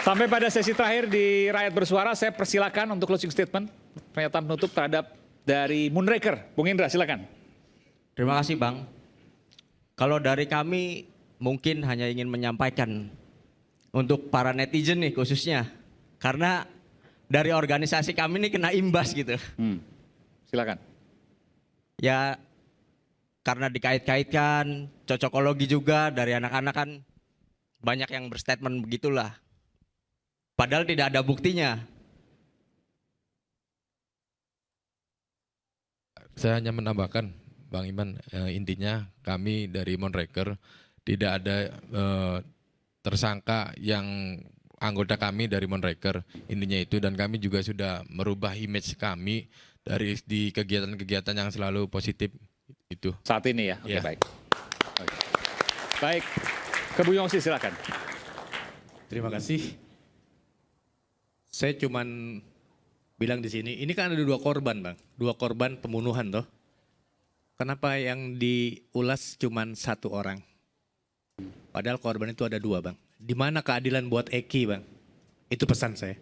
Sampai pada sesi terakhir di Rakyat Bersuara, saya persilakan untuk closing statement, pernyataan penutup terhadap dari Moonraker. Bung Indra, silakan. Terima kasih Bang. Kalau dari kami mungkin hanya ingin menyampaikan untuk para netizen nih khususnya. Karena dari organisasi kami ini kena imbas gitu. Silakan. Ya karena dikait-kaitkan, cocokologi juga dari anak-anak kan banyak yang berstatement begitulah. Padahal tidak ada buktinya. Saya hanya menambahkan, Bang Iman, intinya kami dari Moonraker tidak ada tersangka yang anggota kami dari Moonraker, intinya itu, dan kami juga sudah merubah image kami dari di kegiatan-kegiatan yang selalu positif itu. Saat ini ya, oke, Ya. baik. Oke. Baik, ke Bu Yongsi silakan. Terima kasih. Saya cuman bilang di sini, ini kan ada 2 korban Bang, 2 korban pembunuhan toh. Kenapa yang diulas cuman 1 orang? Padahal korban itu ada 2 Bang. Di mana keadilan buat Eki Bang? Itu pesan saya.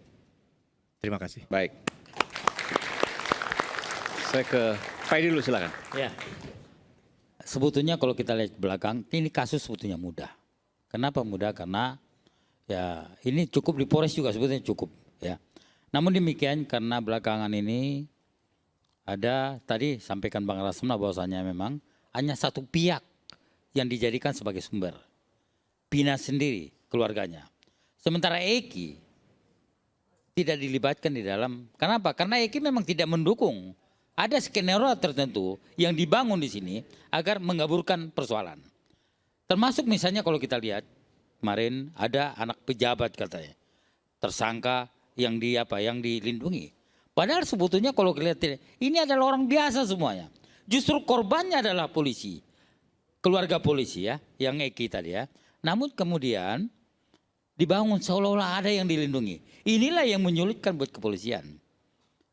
Terima kasih. Baik. Saya ke Pak Edi dulu silakan. Ya. Sebetulnya kalau kita lihat ke belakang, ini kasus sebetulnya mudah. Kenapa mudah? Karena ya ini cukup di Polres juga sebetulnya cukup ya. Namun demikian karena belakangan ini ada tadi sampaikan Bang Rasmana bahwasanya memang hanya satu pihak yang dijadikan sebagai sumber. Pina sendiri keluarganya. Sementara Eki tidak dilibatkan di dalam. Kenapa? Karena Eki memang tidak mendukung. Ada skenario tertentu yang dibangun di sini agar mengaburkan persoalan. Termasuk misalnya kalau kita lihat kemarin ada anak pejabat katanya tersangka yang dilindungi. Padahal sebetulnya kalau kita lihat ini adalah orang biasa semuanya. Justru korbannya adalah polisi, keluarga polisi ya, yang Eki tadi ya. Namun kemudian dibangun seolah-olah ada yang dilindungi. Inilah yang menyulitkan buat kepolisian.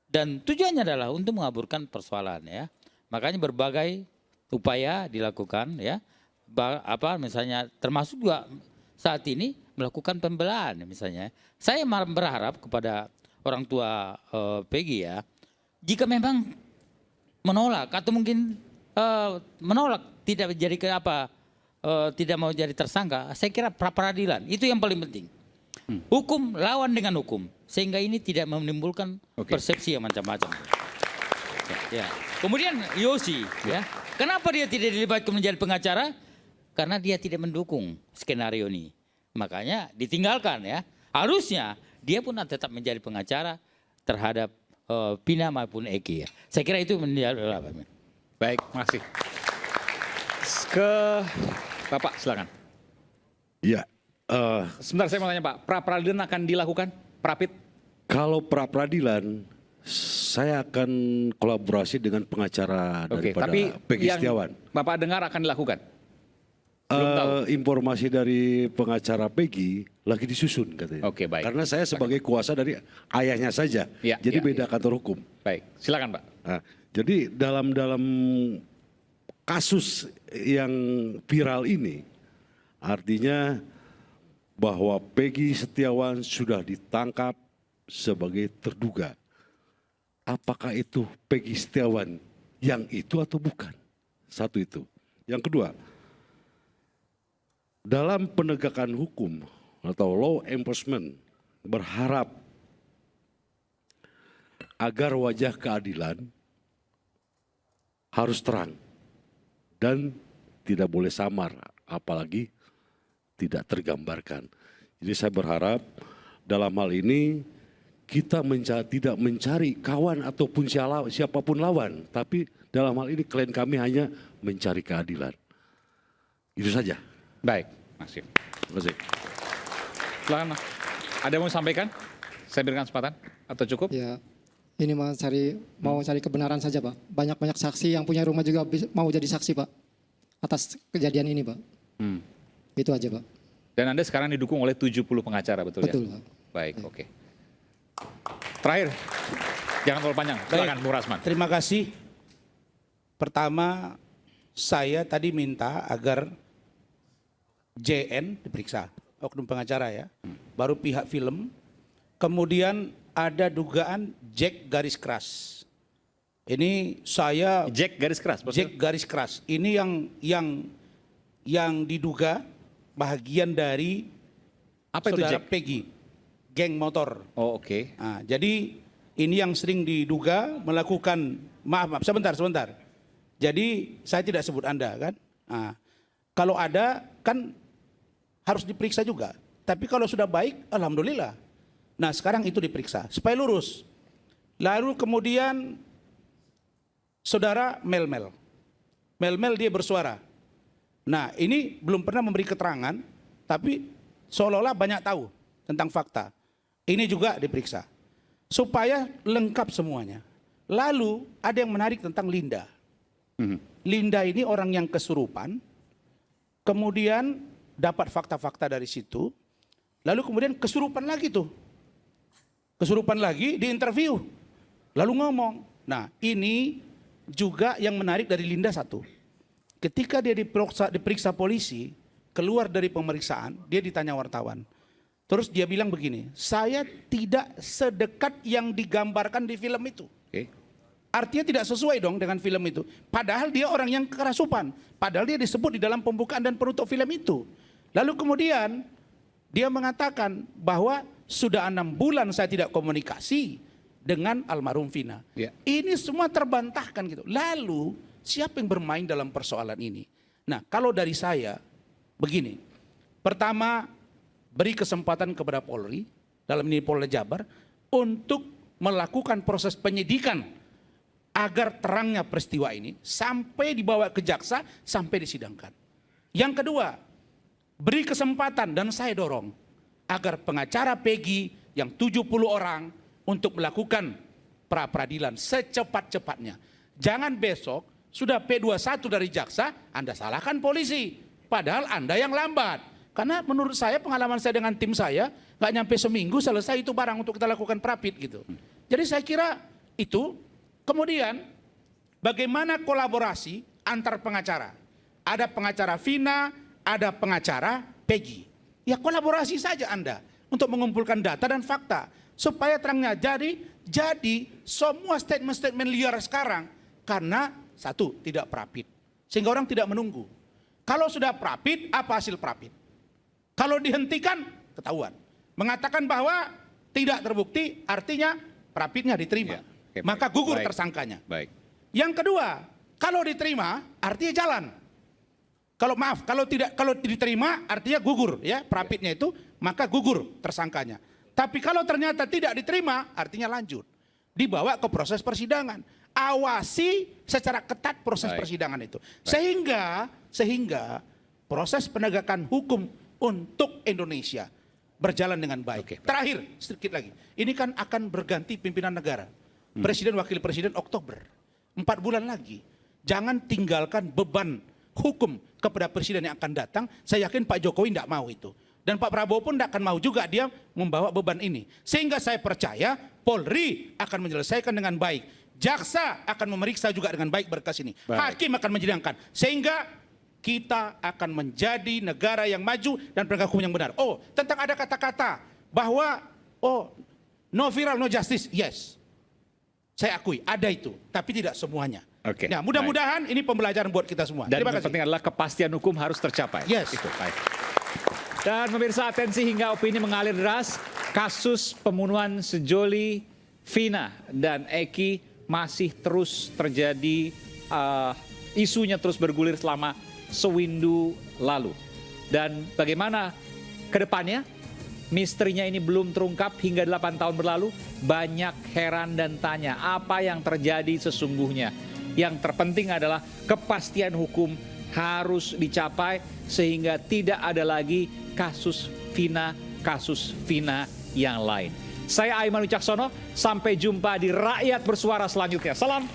Dan tujuannya adalah untuk mengaburkan persoalan ya. Makanya berbagai upaya dilakukan ya. Misalnya termasuk juga saat ini melakukan pembelaan misalnya. Saya berharap kepada orang tua Peggy ya. Jika memang menolak atau mungkin menolak tidak menjadi tidak mau jadi tersangka, saya kira pra peradilan itu yang paling penting. Hukum lawan dengan hukum sehingga ini tidak menimbulkan persepsi yang macam-macam. Ya. Kemudian Yosi ya, kenapa dia tidak dilibatkan menjadi pengacara? Karena dia tidak mendukung skenario ini, makanya ditinggalkan ya. Harusnya dia pun tetap menjadi pengacara terhadap Pina maupun Eki ya. Saya kira itu menjadi. Baik, makasih. Ke Bapak silakan. Ya, Sebentar saya mau tanya Pak, pra peradilan akan dilakukan? Prapit? kalau pra peradilan, saya akan kolaborasi dengan pengacara Oke, daripada tapi Peggy yang Setiawan. Bapak dengar akan dilakukan? Belum tahu. Informasi dari pengacara Peggy lagi disusun katanya. Oke, baik. Karena saya sebagai kuasa dari ayahnya saja, Ya, jadi ya, beda kantor hukum. Baik, silakan Pak. Nah, jadi dalam kasus yang viral ini, artinya bahwa Peggy Setiawan sudah ditangkap sebagai terduga. Apakah itu Peggy Setiawan yang itu atau bukan? Satu itu. Yang kedua, dalam penegakan hukum atau law enforcement berharap agar wajah keadilan harus terang dan tidak boleh samar, apalagi tidak tergambarkan. Jadi saya berharap dalam hal ini kita tidak mencari kawan ataupun siapapun lawan, tapi dalam hal ini klien kami hanya mencari keadilan. Itu saja. Baik, makasih. Terima kasih. Silakan, Mas. Ada yang mau sampaikan? Saya berikan kesempatan atau cukup? Ya, ini mau cari kebenaran saja Pak. Banyak-banyak saksi yang punya rumah juga mau jadi saksi Pak atas kejadian ini Pak. Itu aja Pak. Dan Anda sekarang didukung oleh 70 pengacara, betul, ya? Betul Pak. Baik, oke. Terakhir, jangan terlalu panjang. Silakan, Bung Rasman. Terima kasih. Pertama, saya tadi minta agar JN diperiksa, oknum pengacara ya. baru pihak film, kemudian ada dugaan Jack garis keras. Ini saya Jack garis keras. maksudnya? Jack garis keras. Ini yang diduga bahagian dari Apa itu saudara Jack? Peggy, geng motor. Oh oke. Nah, jadi ini yang sering diduga melakukan, maaf sebentar. Jadi saya tidak sebut Anda kan. Nah, kalau ada kan harus diperiksa juga. Tapi kalau sudah baik, alhamdulillah. Nah sekarang itu diperiksa supaya lurus. Lalu kemudian saudara Mel dia bersuara. Nah ini belum pernah memberi keterangan, tapi seolah-olah banyak tahu tentang fakta. Ini juga diperiksa supaya lengkap semuanya. Lalu ada yang menarik tentang Linda. Linda ini orang yang kesurupan, kemudian dapat fakta-fakta dari situ, lalu kemudian kesurupan lagi tuh. Kesurupan lagi di interview, lalu ngomong. Nah ini juga yang menarik dari Linda satu. Ketika dia diperiksa polisi, keluar dari pemeriksaan, dia ditanya wartawan. Terus dia bilang begini, saya tidak sedekat yang digambarkan di film itu. Oke. Artinya tidak sesuai dong dengan film itu. Padahal dia orang yang kerasupan. Padahal dia disebut di dalam pembukaan dan penutup film itu. Lalu kemudian dia mengatakan bahwa sudah 6 bulan saya tidak komunikasi dengan almarhum Vina. Ya. Ini semua terbantahkan gitu. Lalu siapa yang bermain dalam persoalan ini? Nah kalau dari saya begini. Pertama beri kesempatan kepada Polri, dalam ini Polda Jabar, untuk melakukan proses penyidikan agar terangnya peristiwa ini sampai dibawa ke jaksa, sampai disidangkan. Yang kedua, beri kesempatan dan saya dorong agar pengacara Peggy yang 70 orang untuk melakukan pra-peradilan secepat-cepatnya. Jangan besok sudah P21 dari jaksa, Anda salahkan polisi. Padahal Anda yang lambat. Karena menurut saya, pengalaman saya dengan tim saya, nggak nyampe seminggu selesai itu barang untuk kita lakukan prapit gitu. Jadi saya kira itu. Kemudian bagaimana kolaborasi antar pengacara. Ada pengacara Vina, ada pengacara Peggy. Ya kolaborasi saja Anda untuk mengumpulkan data dan fakta. Supaya terangnya jadi semua statement-statement liar sekarang. Karena satu, tidak prapit. Sehingga orang tidak menunggu. Kalau sudah prapit, apa hasil prapit? Kalau dihentikan, ketahuan. Mengatakan bahwa tidak terbukti, artinya prapitnya diterima. Ya. Oke, maka baik. gugur Baik. tersangkanya. Baik. Yang kedua, kalau diterima artinya jalan. Kalau diterima artinya gugur ya prapitnya itu, maka gugur tersangkanya. Tapi kalau ternyata tidak diterima artinya lanjut. Dibawa ke proses persidangan. Awasi secara ketat proses Baik. persidangan itu. Sehingga proses penegakan hukum untuk Indonesia berjalan dengan baik. Oke, baik. Terakhir sedikit lagi. Ini kan akan berganti pimpinan negara. Presiden wakil presiden Oktober. 4 bulan lagi. Jangan tinggalkan beban hukum kepada presiden yang akan datang. Saya yakin Pak Jokowi tidak mau itu. Dan Pak Prabowo pun tidak akan mau juga dia membawa beban ini. Sehingga saya percaya Polri akan menyelesaikan dengan baik. Jaksa akan memeriksa juga dengan baik berkas ini. Baik. Hakim akan menyidangkan. Sehingga kita akan menjadi negara yang maju dan penegak hukum yang benar. Oh, tentang ada kata-kata bahwa no viral, no justice. Yes. Saya akui, ada itu. Tapi tidak semuanya. Oke, Nah, mudah-mudahan ini pembelajaran buat kita semua. Dan Terima yang kasih. penting adalah kepastian hukum harus tercapai. Yes. Itu, baik. Dan pemirsa, atensi hingga opini mengalir deras. Kasus pembunuhan sejoli Vina dan Eki masih terus terjadi. Isunya terus bergulir selama sewindu lalu. Dan bagaimana ke depannya? Misterinya ini belum terungkap hingga 8 tahun berlalu. Banyak heran dan tanya apa yang terjadi sesungguhnya. Yang terpenting adalah kepastian hukum harus dicapai sehingga tidak ada lagi kasus Vina yang lain. Saya Aiman Wicaksono, sampai jumpa di Rakyat Bersuara selanjutnya. Salam.